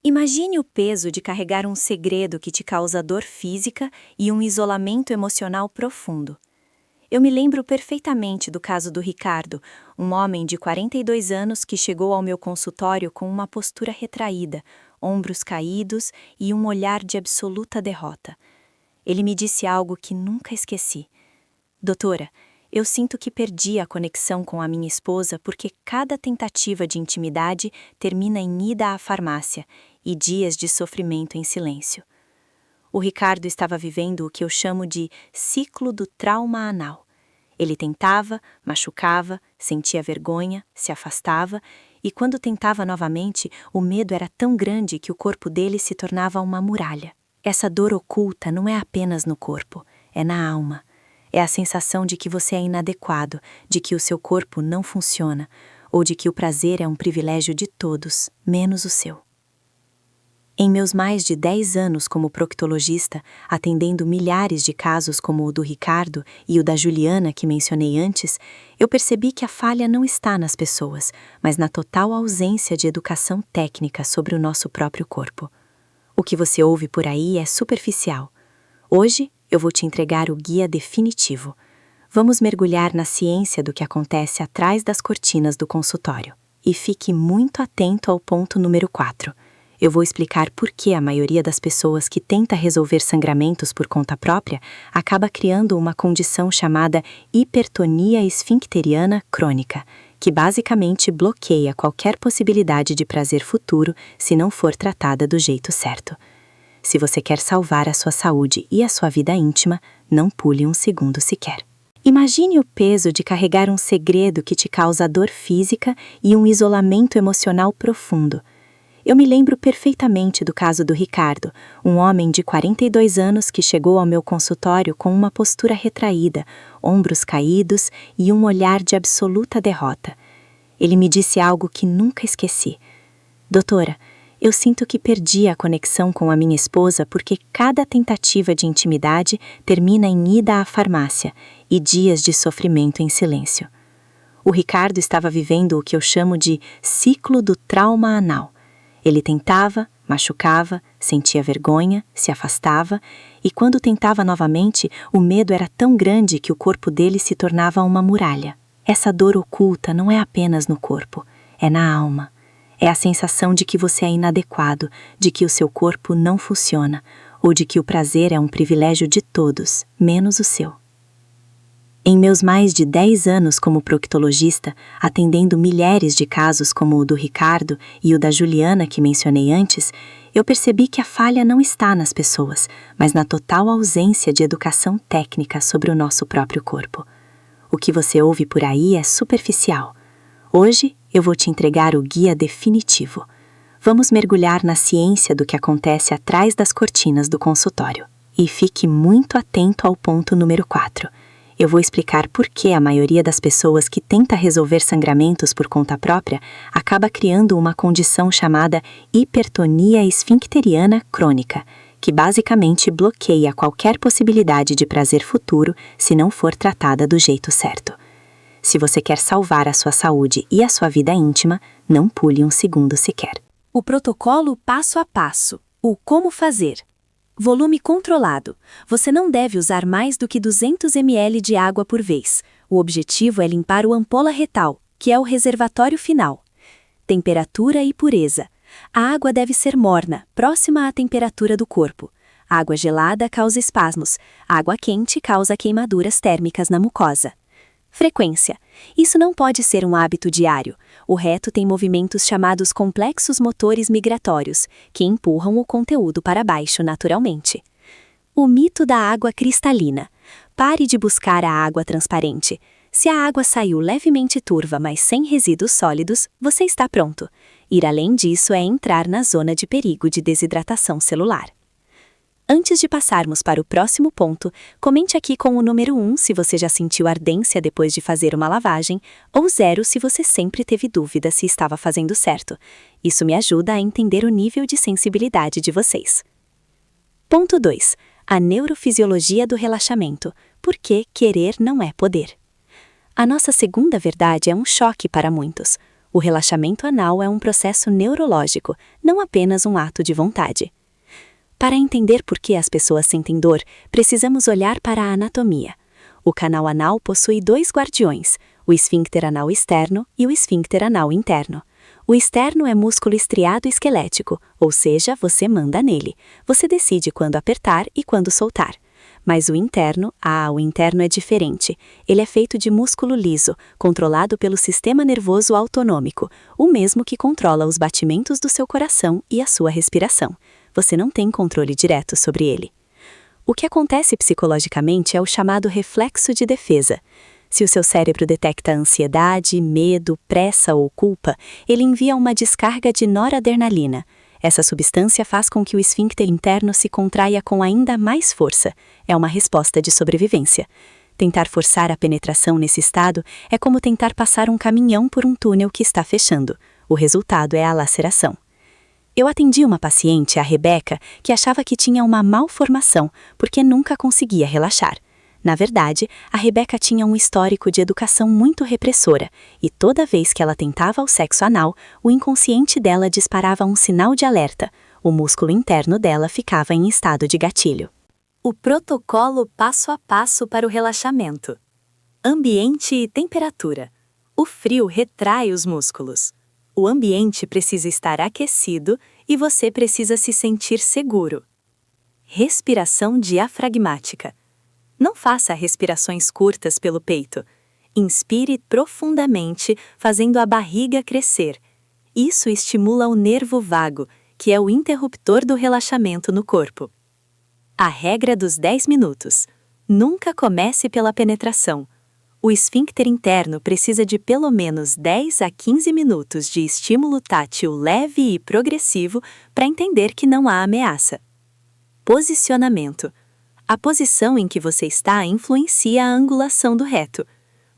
Imagine o peso de carregar um segredo que te causa dor física e um isolamento emocional profundo. Eu me lembro perfeitamente do caso do Ricardo, um homem de 42 anos que chegou ao meu consultório com uma postura retraída, ombros caídos e um olhar de absoluta derrota. Ele me disse algo que nunca esqueci. Doutora, eu sinto que perdi a conexão com a minha esposa porque cada tentativa de intimidade termina em ida à farmácia e dias de sofrimento em silêncio. O Ricardo estava vivendo o que eu chamo de ciclo do trauma anal. Ele tentava, machucava, sentia vergonha, se afastava, e quando tentava novamente, o medo era tão grande que o corpo dele se tornava uma muralha. Essa dor oculta não é apenas no corpo, é na alma. É a sensação de que você é inadequado, de que o seu corpo não funciona, ou de que o prazer é um privilégio de todos, menos o seu. Em meus mais de 10 anos como proctologista, atendendo milhares de casos como o do Ricardo e o da Juliana que mencionei antes, eu percebi que a falha não está nas pessoas, mas na total ausência de educação técnica sobre o nosso próprio corpo. O que você ouve por aí é superficial. Hoje, eu vou te entregar o guia definitivo. Vamos mergulhar na ciência do que acontece atrás das cortinas do consultório. E fique muito atento ao ponto número 4. Eu vou explicar por que a maioria das pessoas que tenta resolver sangramentos por conta própria acaba criando uma condição chamada hipertonia esfincteriana crônica, que basicamente bloqueia qualquer possibilidade de prazer futuro se não for tratada do jeito certo. Se você quer salvar a sua saúde e a sua vida íntima, não pule um segundo sequer. Imagine o peso de carregar um segredo que te causa dor física e um isolamento emocional profundo. Eu me lembro perfeitamente do caso do Ricardo, um homem de 42 anos que chegou ao meu consultório com uma postura retraída, ombros caídos e um olhar de absoluta derrota. Ele me disse algo que nunca esqueci. Doutora, eu sinto que perdi a conexão com a minha esposa porque cada tentativa de intimidade termina em ida à farmácia e dias de sofrimento em silêncio. O Ricardo estava vivendo o que eu chamo de ciclo do trauma anal. Ele tentava, machucava, sentia vergonha, se afastava, e quando tentava novamente, o medo era tão grande que o corpo dele se tornava uma muralha. Essa dor oculta não é apenas no corpo, é na alma. É a sensação de que você é inadequado, de que o seu corpo não funciona, ou de que o prazer é um privilégio de todos, menos o seu. Em meus mais de 10 anos como proctologista, atendendo milhares de casos como o do Ricardo e o da Juliana que mencionei antes, eu percebi que a falha não está nas pessoas, mas na total ausência de educação técnica sobre o nosso próprio corpo. O que você ouve por aí é superficial. Hoje, eu vou te entregar o guia definitivo. Vamos mergulhar na ciência do que acontece atrás das cortinas do consultório. E fique muito atento ao ponto número 4. Eu vou explicar por que a maioria das pessoas que tenta resolver sangramentos por conta própria acaba criando uma condição chamada hipertonia esfincteriana crônica, que basicamente bloqueia qualquer possibilidade de prazer futuro se não for tratada do jeito certo. Se você quer salvar a sua saúde e a sua vida íntima, não pule um segundo sequer. O protocolo passo a passo. O como fazer. Volume controlado. Você não deve usar mais do que 200 ml de água por vez. O objetivo é limpar o ampola retal, que é o reservatório final. Temperatura e pureza. A água deve ser morna, próxima à temperatura do corpo. Água gelada causa espasmos. Água quente causa queimaduras térmicas na mucosa. Frequência. Isso não pode ser um hábito diário. O reto tem movimentos chamados complexos motores migratórios, que empurram o conteúdo para baixo naturalmente. O mito da água cristalina. Pare de buscar a água transparente. Se a água saiu levemente turva, mas sem resíduos sólidos, você está pronto. Ir além disso é entrar na zona de perigo de desidratação celular. Antes de passarmos para o próximo ponto, comente aqui com o número 1 se você já sentiu ardência depois de fazer uma lavagem, ou 0 se você sempre teve dúvida se estava fazendo certo. Isso me ajuda a entender o nível de sensibilidade de vocês. Ponto 2. A neurofisiologia do relaxamento. Por que querer não é poder? A nossa segunda verdade é um choque para muitos. O relaxamento anal é um processo neurológico, não apenas um ato de vontade. Para entender por que as pessoas sentem dor, precisamos olhar para a anatomia. O canal anal possui dois guardiões, o esfíncter anal externo e o esfíncter anal interno. O externo é músculo estriado esquelético, ou seja, você manda nele. Você decide quando apertar e quando soltar. Mas o interno é diferente. Ele é feito de músculo liso, controlado pelo sistema nervoso autonômico, o mesmo que controla os batimentos do seu coração e a sua respiração. Você não tem controle direto sobre ele. O que acontece psicologicamente é o chamado reflexo de defesa. Se o seu cérebro detecta ansiedade, medo, pressa ou culpa, ele envia uma descarga de noradrenalina. Essa substância faz com que o esfíncter interno se contraia com ainda mais força. É uma resposta de sobrevivência. Tentar forçar a penetração nesse estado é como tentar passar um caminhão por um túnel que está fechando. O resultado é a laceração. Eu atendi uma paciente, a Rebeca, que achava que tinha uma malformação porque nunca conseguia relaxar. Na verdade, a Rebeca tinha um histórico de educação muito repressora, e toda vez que ela tentava o sexo anal, o inconsciente dela disparava um sinal de alerta. O músculo interno dela ficava em estado de gatilho. O protocolo passo a passo para o relaxamento. Ambiente e temperatura. O frio retrai os músculos. O ambiente precisa estar aquecido e você precisa se sentir seguro. Respiração diafragmática. Não faça respirações curtas pelo peito. Inspire profundamente, fazendo a barriga crescer. Isso estimula o nervo vago, que é o interruptor do relaxamento no corpo. A regra dos 10 minutos. Nunca comece pela penetração. O esfíncter interno precisa de pelo menos 10 a 15 minutos de estímulo tátil leve e progressivo para entender que não há ameaça. Posicionamento. A posição em que você está influencia a angulação do reto.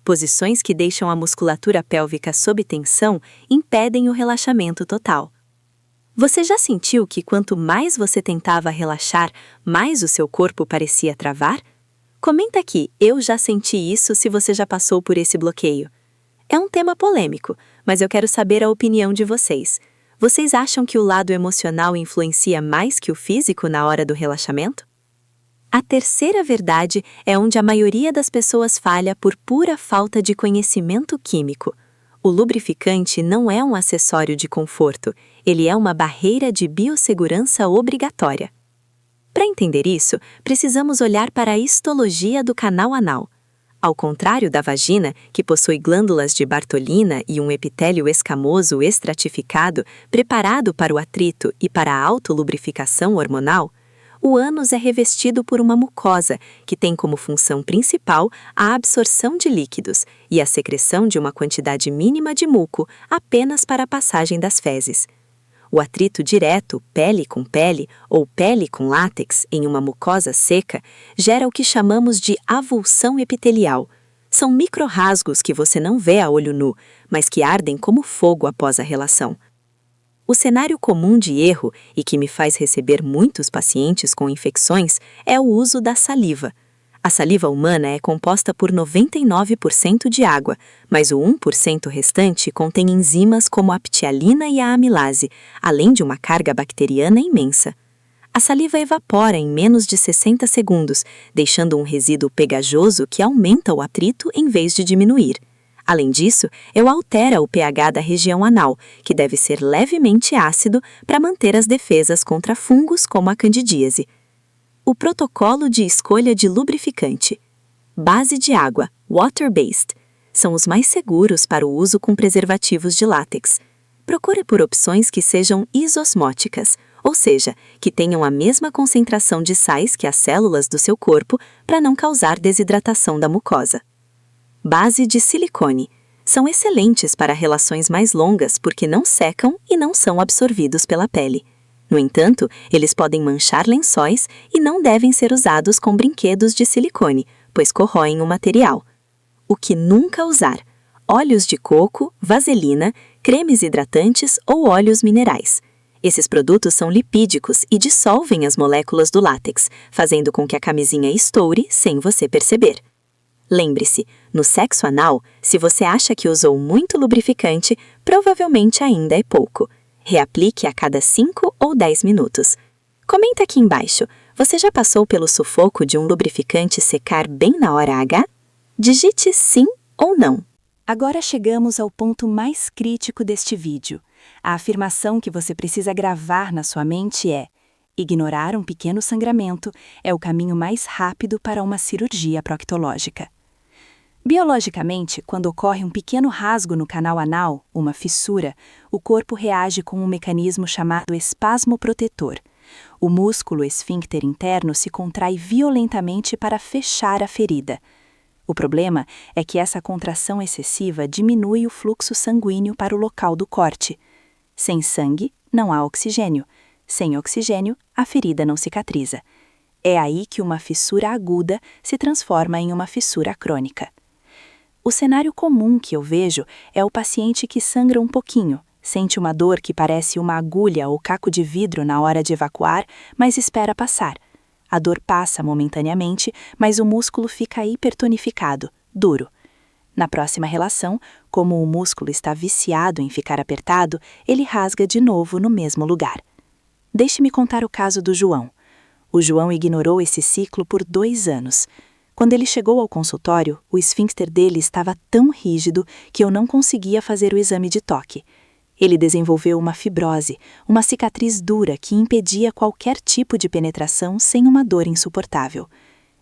Posições que deixam a musculatura pélvica sob tensão impedem o relaxamento total. Você já sentiu que quanto mais você tentava relaxar, mais o seu corpo parecia travar? Comenta aqui, eu já senti isso se você já passou por esse bloqueio. É um tema polêmico, mas eu quero saber a opinião de vocês. Vocês acham que o lado emocional influencia mais que o físico na hora do relaxamento? A terceira verdade é onde a maioria das pessoas falha por pura falta de conhecimento químico. O lubrificante não é um acessório de conforto, ele é uma barreira de biossegurança obrigatória. Para entender isso, precisamos olhar para a histologia do canal anal. Ao contrário da vagina, que possui glândulas de Bartolina e um epitélio escamoso estratificado, preparado para o atrito e para a autolubrificação hormonal, o ânus é revestido por uma mucosa, que tem como função principal a absorção de líquidos e a secreção de uma quantidade mínima de muco apenas para a passagem das fezes. O atrito direto, pele com pele ou pele com látex em uma mucosa seca gera o que chamamos de avulsão epitelial. São microrrasgos que você não vê a olho nu, mas que ardem como fogo após a relação. O cenário comum de erro, e que me faz receber muitos pacientes com infecções, é o uso da saliva. A saliva humana é composta por 99% de água, mas o 1% restante contém enzimas como a ptialina e a amilase, além de uma carga bacteriana imensa. A saliva evapora em menos de 60 segundos, deixando um resíduo pegajoso que aumenta o atrito em vez de diminuir. Além disso, ela altera o pH da região anal, que deve ser levemente ácido para manter as defesas contra fungos como a candidíase. O protocolo de escolha de lubrificante. Base de água, water-based, são os mais seguros para o uso com preservativos de látex. Procure por opções que sejam isosmóticas, ou seja, que tenham a mesma concentração de sais que as células do seu corpo para não causar desidratação da mucosa. Base de silicone. São excelentes para relações mais longas porque não secam e não são absorvidos pela pele. No entanto, eles podem manchar lençóis e não devem ser usados com brinquedos de silicone, pois corroem o material. O que nunca usar: óleos de coco, vaselina, cremes hidratantes ou óleos minerais. Esses produtos são lipídicos e dissolvem as moléculas do látex, fazendo com que a camisinha estoure sem você perceber. Lembre-se, no sexo anal, se você acha que usou muito lubrificante, provavelmente ainda é pouco. Reaplique a cada 5 ou 10 minutos. Comenta aqui embaixo, você já passou pelo sufoco de um lubrificante secar bem na hora H? Digite sim ou não. Agora chegamos ao ponto mais crítico deste vídeo. A afirmação que você precisa gravar na sua mente é: ignorar um pequeno sangramento é o caminho mais rápido para uma cirurgia proctológica. Biologicamente, quando ocorre um pequeno rasgo no canal anal, uma fissura, o corpo reage com um mecanismo chamado espasmo protetor. O músculo esfíncter interno se contrai violentamente para fechar a ferida. O problema é que essa contração excessiva diminui o fluxo sanguíneo para o local do corte. Sem sangue, não há oxigênio. Sem oxigênio, a ferida não cicatriza. É aí que uma fissura aguda se transforma em uma fissura crônica. O cenário comum que eu vejo é o paciente que sangra um pouquinho, sente uma dor que parece uma agulha ou caco de vidro na hora de evacuar, mas espera passar. A dor passa momentaneamente, mas o músculo fica hipertonificado, duro. Na próxima relação, como o músculo está viciado em ficar apertado, ele rasga de novo no mesmo lugar. Deixe-me contar o caso do João. O João ignorou esse ciclo por 2 anos. Quando ele chegou ao consultório, o esfíncter dele estava tão rígido que eu não conseguia fazer o exame de toque. Ele desenvolveu uma fibrose, uma cicatriz dura que impedia qualquer tipo de penetração sem uma dor insuportável.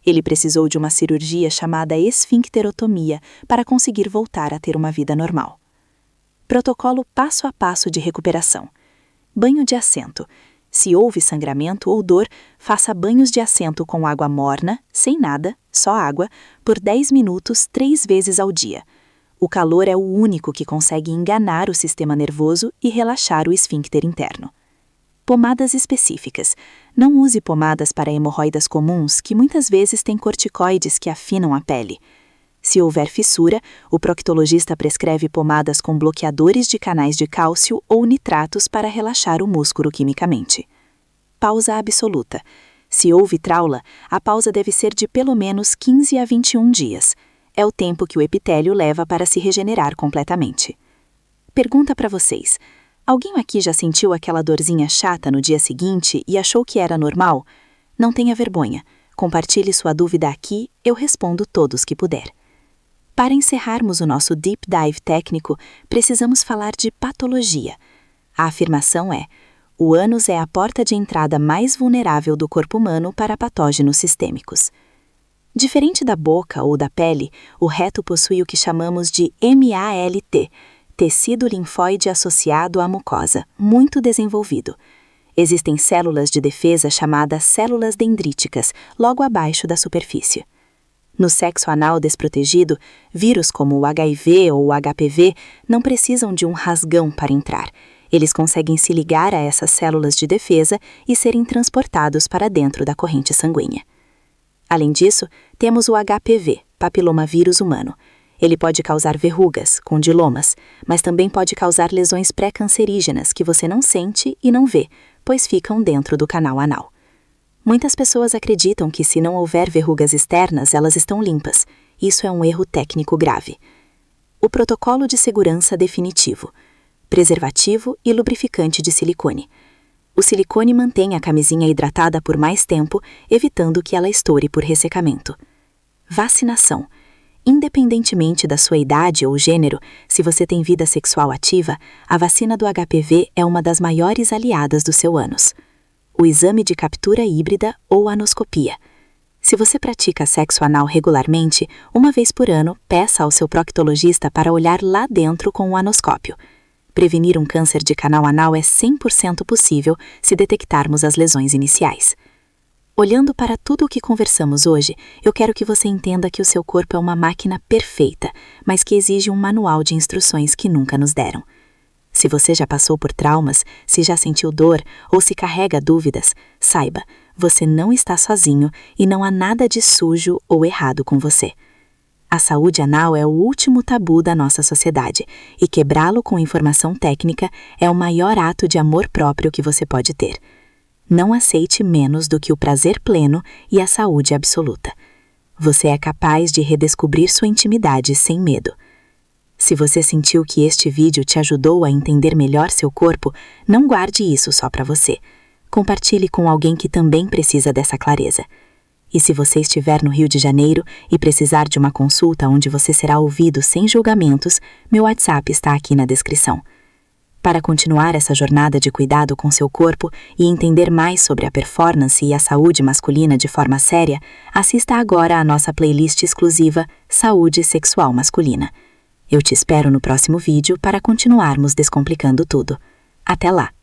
Ele precisou de uma cirurgia chamada esfincterotomia para conseguir voltar a ter uma vida normal. Protocolo passo a passo de recuperação. Banho de assento. Se houve sangramento ou dor, faça banhos de assento com água morna, sem nada, só água, por 10 minutos 3 vezes ao dia. O calor é o único que consegue enganar o sistema nervoso e relaxar o esfíncter interno. Pomadas específicas. Não use pomadas para hemorroidas comuns, que muitas vezes têm corticoides que afinam a pele. Se houver fissura, o proctologista prescreve pomadas com bloqueadores de canais de cálcio ou nitratos para relaxar o músculo quimicamente. Pausa absoluta. Se houve traula, a pausa deve ser de pelo menos 15 a 21 dias. É o tempo que o epitélio leva para se regenerar completamente. Pergunta para vocês: alguém aqui já sentiu aquela dorzinha chata no dia seguinte e achou que era normal? Não tenha vergonha. Compartilhe sua dúvida aqui, eu respondo todos que puder. Para encerrarmos o nosso deep dive técnico, precisamos falar de patologia. A afirmação é: o ânus é a porta de entrada mais vulnerável do corpo humano para patógenos sistêmicos. Diferente da boca ou da pele, o reto possui o que chamamos de MALT, tecido linfóide associado à mucosa, muito desenvolvido. Existem células de defesa chamadas células dendríticas, logo abaixo da superfície. No sexo anal desprotegido, vírus como o HIV ou o HPV não precisam de um rasgão para entrar. Eles conseguem se ligar a essas células de defesa e serem transportados para dentro da corrente sanguínea. Além disso, temos o HPV, papilomavírus humano. Ele pode causar verrugas, condilomas, mas também pode causar lesões pré-cancerígenas que você não sente e não vê, pois ficam dentro do canal anal. Muitas pessoas acreditam que se não houver verrugas externas, elas estão limpas. Isso é um erro técnico grave. O protocolo de segurança definitivo: preservativo e lubrificante de silicone. O silicone mantém a camisinha hidratada por mais tempo, evitando que ela estoure por ressecamento. Vacinação. Independentemente da sua idade ou gênero, se você tem vida sexual ativa, a vacina do HPV é uma das maiores aliadas do seu ânus. O exame de captura híbrida ou anoscopia. Se você pratica sexo anal regularmente, uma vez por ano, peça ao seu proctologista para olhar lá dentro com o anoscópio. Prevenir um câncer de canal anal é 100% possível se detectarmos as lesões iniciais. Olhando para tudo o que conversamos hoje, eu quero que você entenda que o seu corpo é uma máquina perfeita, mas que exige um manual de instruções que nunca nos deram. Se você já passou por traumas, se já sentiu dor ou se carrega dúvidas, saiba, você não está sozinho e não há nada de sujo ou errado com você. A saúde anal é o último tabu da nossa sociedade, e quebrá-lo com informação técnica é o maior ato de amor próprio que você pode ter. Não aceite menos do que o prazer pleno e a saúde absoluta. você é capaz de redescobrir sua intimidade sem medo. Se você sentiu que este vídeo te ajudou a entender melhor seu corpo, não guarde isso só para você. Compartilhe com alguém que também precisa dessa clareza. E se você estiver no Rio de Janeiro e precisar de uma consulta onde você será ouvido sem julgamentos, meu WhatsApp está aqui na descrição. Para continuar essa jornada de cuidado com seu corpo e entender mais sobre a performance e a saúde masculina de forma séria, assista agora à nossa playlist exclusiva Saúde Sexual Masculina. Eu te espero no próximo vídeo para continuarmos descomplicando tudo. Até lá!